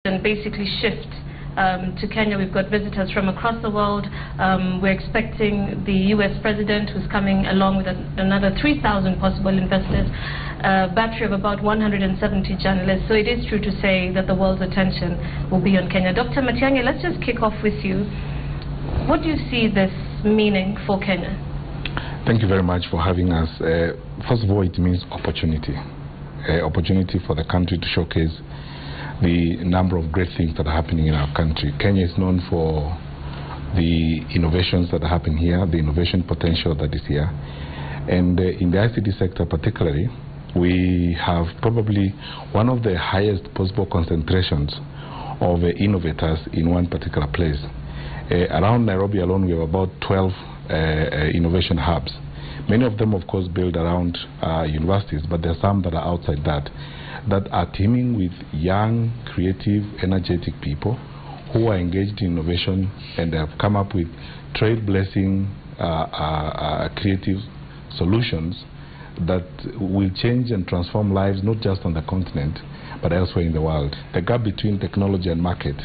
and basically shift to Kenya. We've got visitors from across the world. We're expecting the US president, who's coming along with another 3,000 possible investors, a battery of about 170 journalists. So it is true to say that the world's attention will be on Kenya. Dr. Matiang'i, let's just kick off with you. What do you see this meaning for Kenya? Thank you very much for having us. First of all, it means opportunity. Opportunity for the country to showcase the number of great things that are happening in our country. Kenya is known for the innovations that happen here, the innovation potential that is here. And in the ICT sector particularly, we have probably one of the highest possible concentrations of innovators in one particular place. Around Nairobi alone, we have about 12 innovation hubs. Many of them, of course, built around universities, but there are some that are outside that are teaming with young, creative, energetic people who are engaged in innovation and have come up with trailblazing creative solutions that will change and transform lives not just on the continent but elsewhere in the world. The gap between technology and market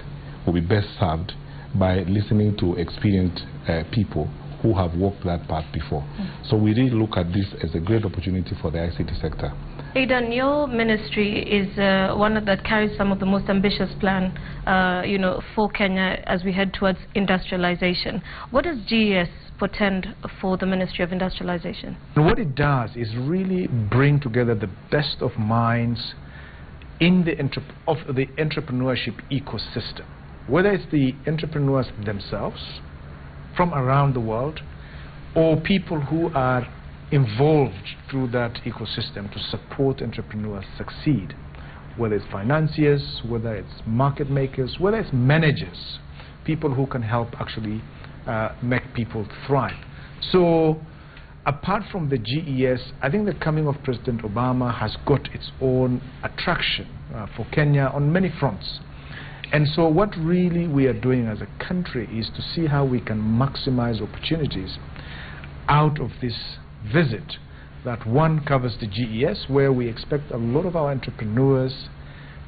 will be best served by listening to experienced people who have walked that path before. So we really look at this as a great opportunity for the ICT sector. Aidan, your ministry is one that carries some of the most ambitious plan, for Kenya as we head towards industrialization. What does GES portend for the Ministry of Industrialization? And what it does is really bring together the best of minds in the entrepreneurship ecosystem, whether it's the entrepreneurs themselves from around the world or people who are involved through that ecosystem to support entrepreneurs succeed, whether it's financiers, whether it's market makers, whether it's managers, people who can help actually make people thrive. So apart from the GES, I think the coming of President Obama has got its own attraction for Kenya on many fronts. And so what really we are doing as a country is to see how we can maximize opportunities out of this visit. That one covers the GES, where we expect a lot of our entrepreneurs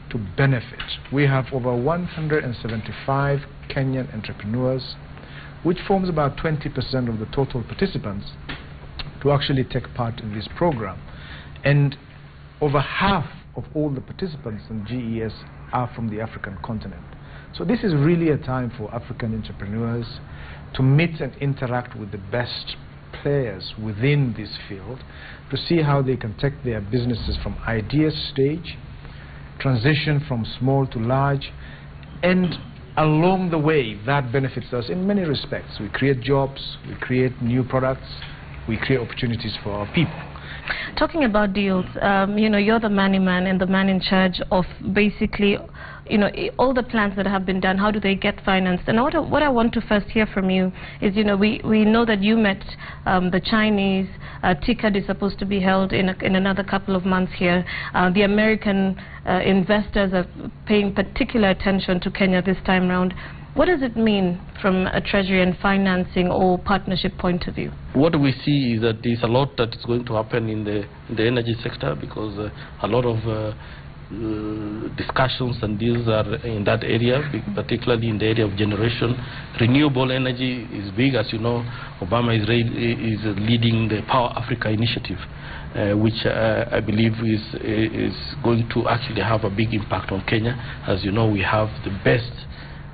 to benefit. We have over 175 Kenyan entrepreneurs, which forms about 20% of the total participants to actually take part in this program. And over half of all the participants in GES are from the African continent. So this is really a time for African entrepreneurs to meet and interact with the best players within this field to see how they can take their businesses from idea stage, transition from small to large, and along the way that benefits us in many respects. We create jobs, we create new products, we create opportunities for our people. Talking about deals, you're the money man and the man in charge of basically, all the plans that have been done. How do they get financed? And what I want to first hear from you is, we know that you met the Chinese. TICAD is supposed to be held in another couple of months here. The American investors are paying particular attention to Kenya this time round. What does it mean from a treasury and financing or partnership point of view? What we see is that there's a lot that is going to happen in the energy sector, because a lot of discussions and deals are in that area, particularly in the area of generation. Renewable energy is big. As you know, Obama is leading the Power Africa initiative, which I believe is going to actually have a big impact on Kenya. As you know, we have the best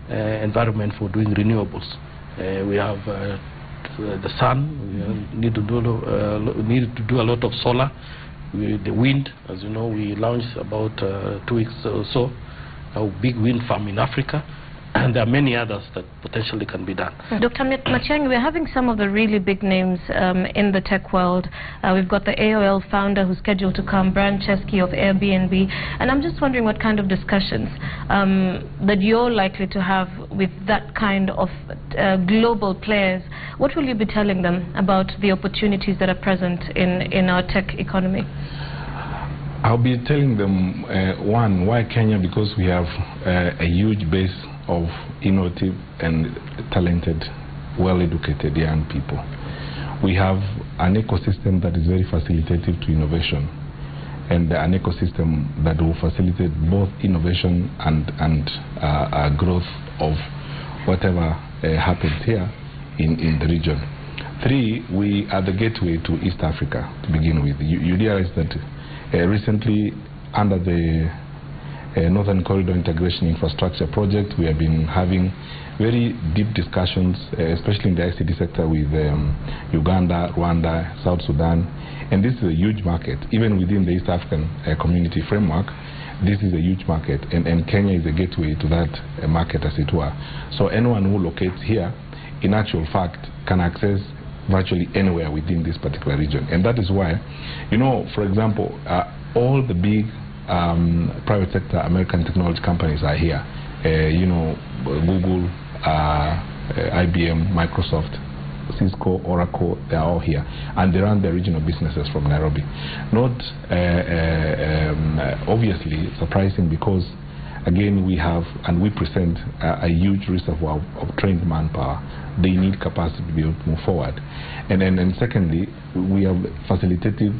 environment for doing renewables. We have the sun. We need to do a lot of solar. The wind, as you know, we launched about 2 weeks or so a big wind farm in Africa, and there are many others that potentially can be done. Dr. Matiang'i, we're having some of the really big names in the tech world. We've got the AOL founder who's scheduled to come, Brian Chesky of Airbnb, and I'm just wondering what kind of discussions that you're likely to have with that kind of global players. What will you be telling them about the opportunities that are present in our tech economy? I'll be telling them, one, why Kenya? Because we have a huge base of innovative and talented, well-educated young people. We have an ecosystem that is very facilitative to innovation. and an ecosystem that will facilitate both innovation and growth of whatever happens here in the region. 3, we are the gateway to East Africa to begin with. You realize that recently, under the Northern Corridor Integration Infrastructure Project, we have been having very deep discussions, especially in the ICT sector, with Uganda, Rwanda, South Sudan, and this is a huge market. Even within the East African community framework, this is a huge market, and Kenya is a gateway to that market, as it were. So anyone who locates here, in actual fact, can access virtually anywhere within this particular region. And that is why, you know, for example, all the big private sector American technology companies are here. You know, Google, IBM, Microsoft, Cisco, Oracle, they are all here, and they run their regional businesses from Nairobi. Not obviously surprising, because again we have and we present a huge reservoir of trained manpower. They need capacity to be able to move forward. And secondly, we have facilitative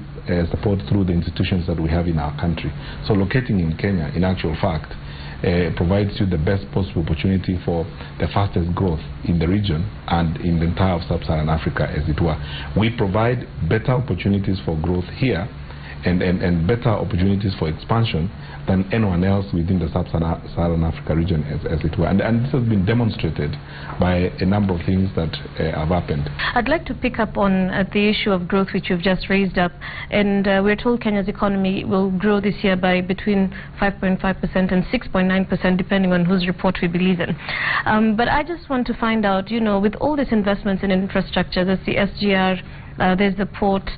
support through the institutions that we have in our country. So locating in Kenya, in actual fact, provides you the best possible opportunity for the fastest growth in the region and in the entire of sub-Saharan Africa, as it were. We provide better opportunities for growth here and better opportunities for expansion than anyone else within the sub-Saharan Africa region, as it were. And this has been demonstrated by a number of things that have happened. I'd like to pick up on the issue of growth, which you've just raised up. And we're told Kenya's economy will grow this year by between 5.5% and 6.9%, depending on whose report we believe in. But I just want to find out, you know, with all these investments in infrastructure, there's the SGR, there's the port,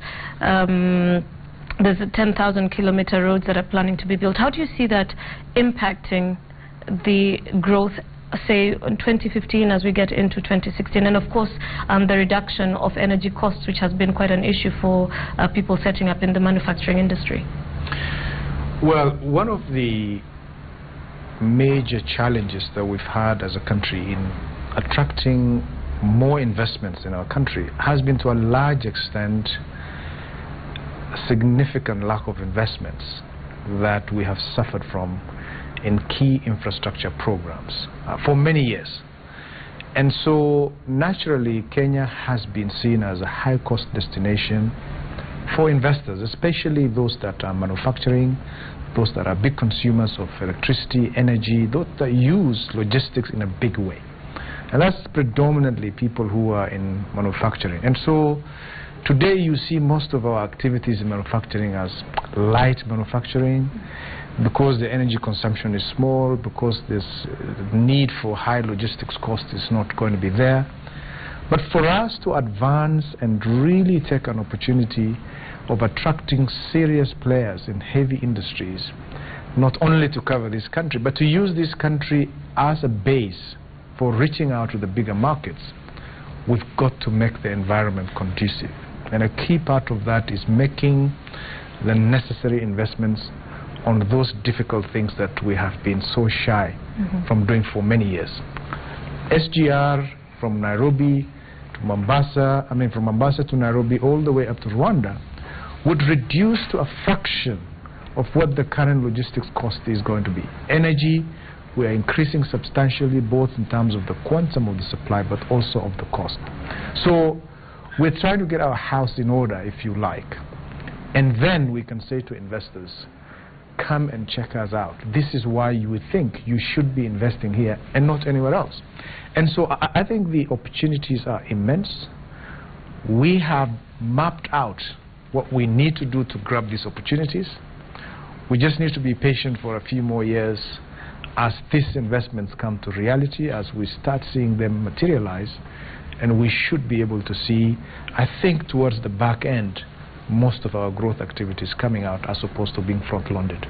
there's the 10,000-kilometer roads that are planning to be built. How do you see that impacting the growth, say, in 2015 as we get into 2016? And of course, the reduction of energy costs, which has been quite an issue for people setting up in the manufacturing industry. Well, one of the major challenges that we've had as a country in attracting more investments in our country has been, to a large extent, significant lack of investments that we have suffered from in key infrastructure programs for many years. And so naturally, Kenya has been seen as a high-cost destination for investors, especially those that are manufacturing, those that are big consumers of electricity, energy, those that use logistics in a big way. And that's predominantly people who are in manufacturing. And so today you see most of our activities in manufacturing as light manufacturing, because the energy consumption is small, because this need for high logistics cost is not going to be there. But for us to advance and really take an opportunity of attracting serious players in heavy industries, not only to cover this country, but to use this country as a base for reaching out to the bigger markets, we've got to make the environment conducive. And a key part of that is making the necessary investments on those difficult things that we have been so shy from doing for many years. SGR from Nairobi to Mombasa, from Mombasa to Nairobi all the way up to Rwanda, would reduce to a fraction of what the current logistics cost is going to be. Energy, we are increasing substantially, both in terms of the quantum of the supply but also of the cost. So we're trying to get our house in order, if you like, and then we can say to investors, come and check us out. This is why you would think you should be investing here and not anywhere else. And so I think the opportunities are immense. We have mapped out what we need to do to grab these opportunities. We just need to be patient for a few more years as these investments come to reality, as we start seeing them materialize, and we should be able to see, I think, towards the back end, most of our growth activities coming out as opposed to being front-loaded.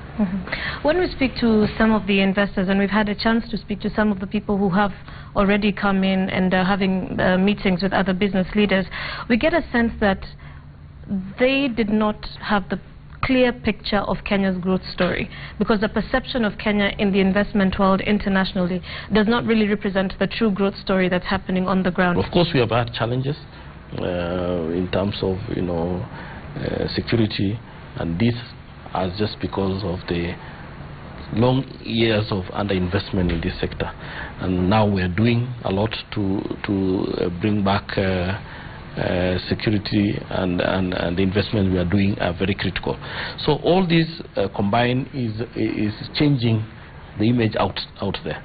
When we speak to some of the investors, and we've had a chance to speak to some of the people who have already come in and are having meetings with other business leaders, we get a sense that they did not have the clear picture of Kenya's growth story, because the perception of Kenya in the investment world internationally does not really represent the true growth story that's happening on the ground. Of course, we have had challenges in terms of, security, and these as just because of the long years of underinvestment in this sector. And now we are doing a lot to bring back security, and the investments we are doing are very critical. So all this combined is changing the image out there.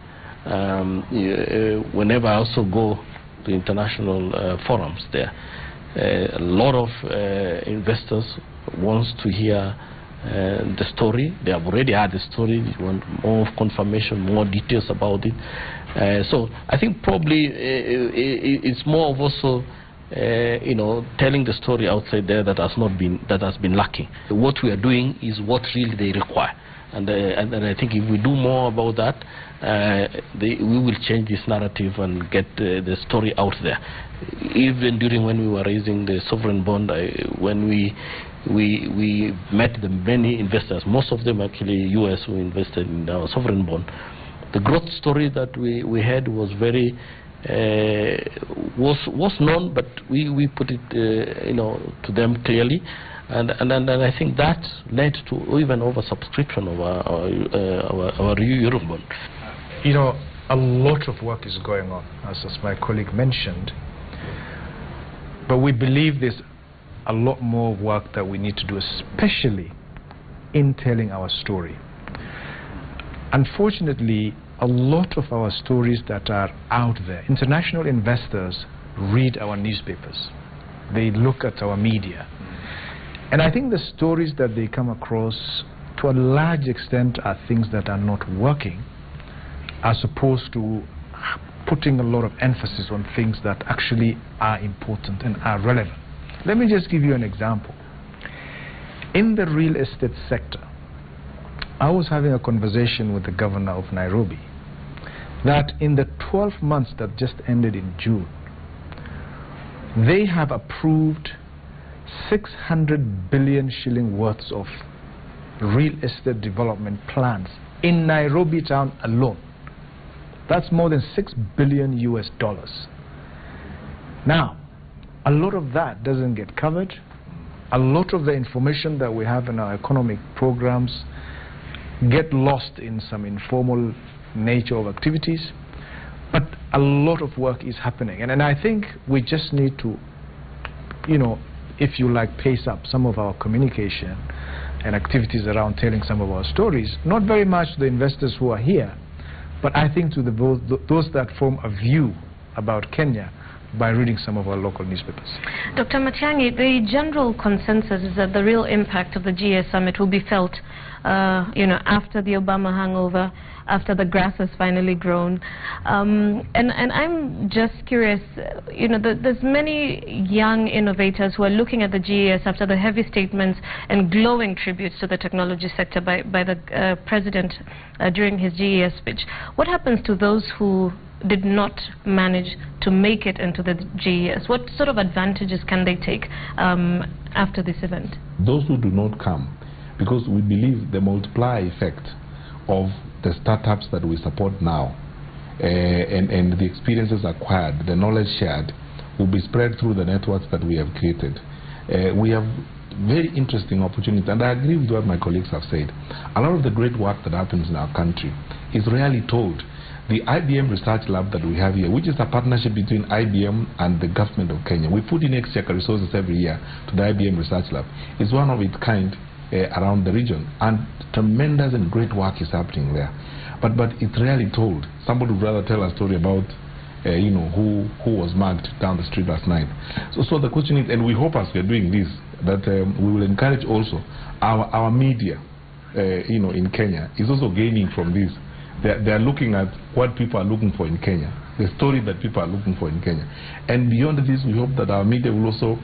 Whenever I also go to international forums there, a lot of investors wants to hear the story. They have already had the story. They want more confirmation, more details about it. So I think probably it's more of also telling the story outside there that has been lacking. What we are doing is what really they require, and I think if we do more about that, we will change this narrative and get the story out there. Even during when we were raising the sovereign bond, when we met the many investors, most of them actually US who invested in our sovereign bond. The growth story that we had was very was known, but we put it to them clearly, and I think that led to even oversubscription of our Euro bond. A lot of work is going on, as my colleague mentioned, but we believe there's a lot more work that we need to do, especially in telling our story. Unfortunately, a lot of our stories that are out there, international investors read our newspapers, they look at our media, and I think the stories that they come across to a large extent are things that are not working, as opposed to putting a lot of emphasis on things that actually are important and are relevant. Let me just give you an example. In the real estate sector, I was having a conversation with the governor of Nairobi that in the 12 months that just ended in June, they have approved 600 billion shilling worth of real estate development plans in Nairobi town alone. That's more than $6 billion US. Now, a lot of that doesn't get covered. A lot of the information that we have in our economic programs get lost in some informal nature of activities, but a lot of work is happening, and I think we just need to, if you like, pace up some of our communication and activities around telling some of our stories, not very much the investors who are here, but I think to those that form a view about Kenya by reading some of our local newspapers. Dr. Matiang'i, the general consensus is that the real impact of the GES summit will be felt after the Obama hangover, after the grass has finally grown. And I'm just curious, there's many young innovators who are looking at the GES after the heavy statements and glowing tributes to the technology sector by the President during his GES speech. What happens to those who did not manage to make it into the GES? What sort of advantages can they take after this event? Those who do not come, because we believe the multiplier effect of the startups that we support now and the experiences acquired, the knowledge shared, will be spread through the networks that we have created. We have very interesting opportunities, and I agree with what my colleagues have said. A lot of the great work that happens in our country is rarely told. The IBM Research Lab that we have here, which is a partnership between IBM and the government of Kenya, we put in exchequer resources every year to the IBM Research Lab, is one of its kind around the region, and tremendous and great work is happening there. But it's rarely told. Somebody would rather tell a story about who was mugged down the street last night. So the question is, and we hope as we are doing this, that we will encourage also our media in Kenya is also gaining from this. They are looking at what people are looking for in Kenya, the story that people are looking for in Kenya. And beyond this, we hope that our media will also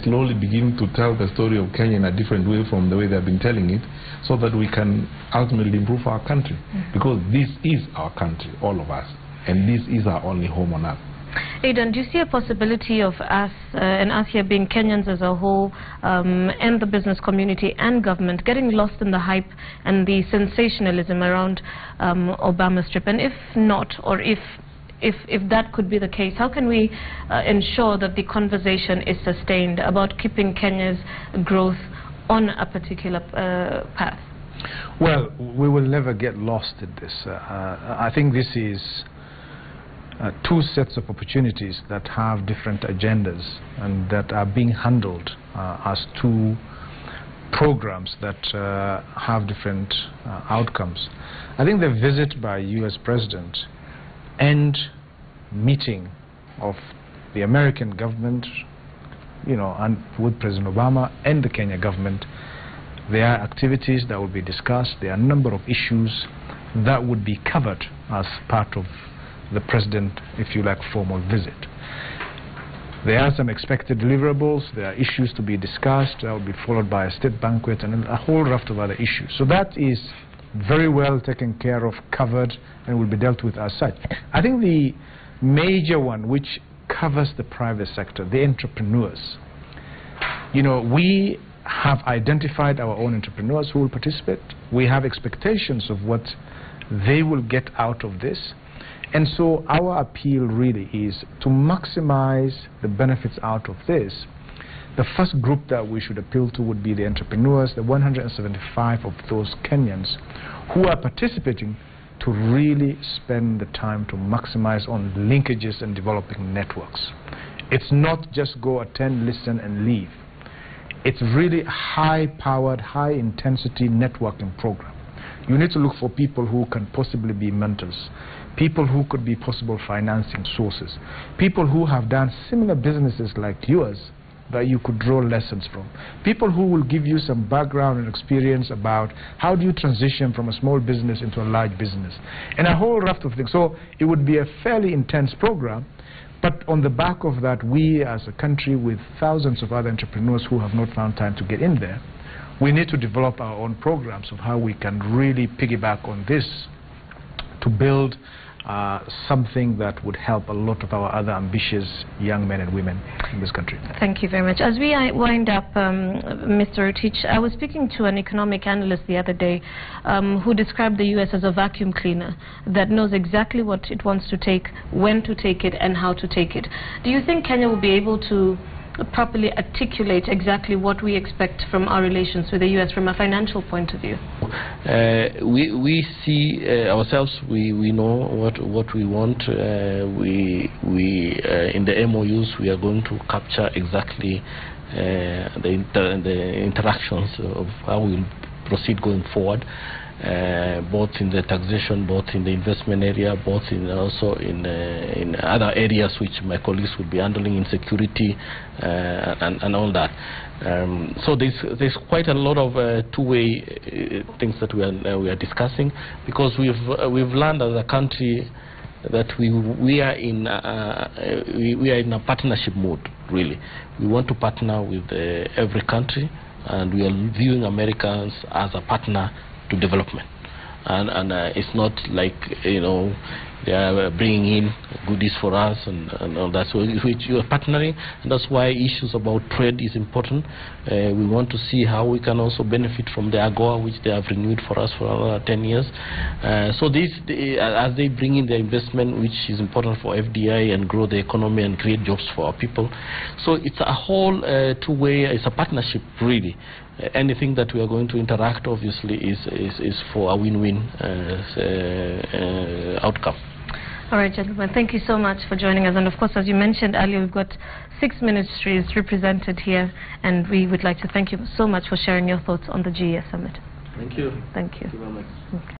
slowly begin to tell the story of Kenya in a different way from the way they have been telling it, so that we can ultimately improve our country. Because this is our country, all of us, and this is our only home on earth. Aidan, do you see a possibility of us, and us here being Kenyans as a whole, and the business community and government, getting lost in the hype and the sensationalism around Obama's trip? And if not, or if that could be the case, how can we ensure that the conversation is sustained about keeping Kenya's growth on a particular path? Well, we will never get lost in this. I think this is two sets of opportunities that have different agendas and that are being handled as two programs that have different outcomes. I think the visit by U.S. President and meeting of the American government, you know, and with President Obama and the Kenya government, there are activities that will be discussed. There are a number of issues that would be covered as part of the president, if you like, formal visit. There are some expected deliverables. There are issues to be discussed. That will be followed by a state banquet and a whole raft of other issues. So that is very well taken care of, covered, and will be dealt with as such. I think the major one, which covers the private sector, the entrepreneurs. You know, we have identified our own entrepreneurs who will participate. We have expectations of what they will get out of this. And so our appeal really is to maximize the benefits out of this. The first group that we should appeal to would be the entrepreneurs, the 175 of those Kenyans who are participating, to really spend the time to maximize on linkages and developing networks. It's not just go attend, listen, and leave. It's really a high-powered, high-intensity networking program. You need to look for people who can possibly be mentors, people who could be possible financing sources, people who have done similar businesses like yours that you could draw lessons from, people who will give you some background and experience about how do you transition from a small business into a large business, and a whole raft of things. So it would be a fairly intense program, but on the back of that, we as a country with thousands of other entrepreneurs who have not found time to get in there, we need to develop our own programs of how we can really piggyback on this to build something that would help a lot of our other ambitious young men and women in this country. Thank you very much. As we wind up, Mr. Rotich, I was speaking to an economic analyst the other day who described the U.S. as a vacuum cleaner that knows exactly what it wants to take, when to take it, and how to take it. Do you think Kenya will be able to properly articulate exactly what we expect from our relations with the U.S. from a financial point of view? We see ourselves, we know what we want. In the MOUs we are going to capture exactly the interactions of how we will proceed going forward, both in the taxation, both in the investment area, both in also in other areas which my colleagues will be handling, in security and all that. So there's quite a lot of two-way things that we are discussing, because we've learned as a country that we are in a partnership mode. Really, we want to partner with every country, and we are viewing Americans as a partner to development, and it's not like, you know, they are bringing in goodies for us and all that. So you are partnering, and that's why issues about trade is important. We want to see how we can also benefit from the AGOA, which they have renewed for us for another 10 years. So as they bring in the investment, which is important for FDI and grow the economy and create jobs for our people. So it's a whole two-way, it's a partnership really. Anything that we are going to interact, obviously, is for a win-win outcome. All right, gentlemen, thank you so much for joining us. And of course, as you mentioned earlier, we've got 6 ministries represented here, and we would like to thank you so much for sharing your thoughts on the GES Summit. Thank you. Thank you. Thank you very much. Okay.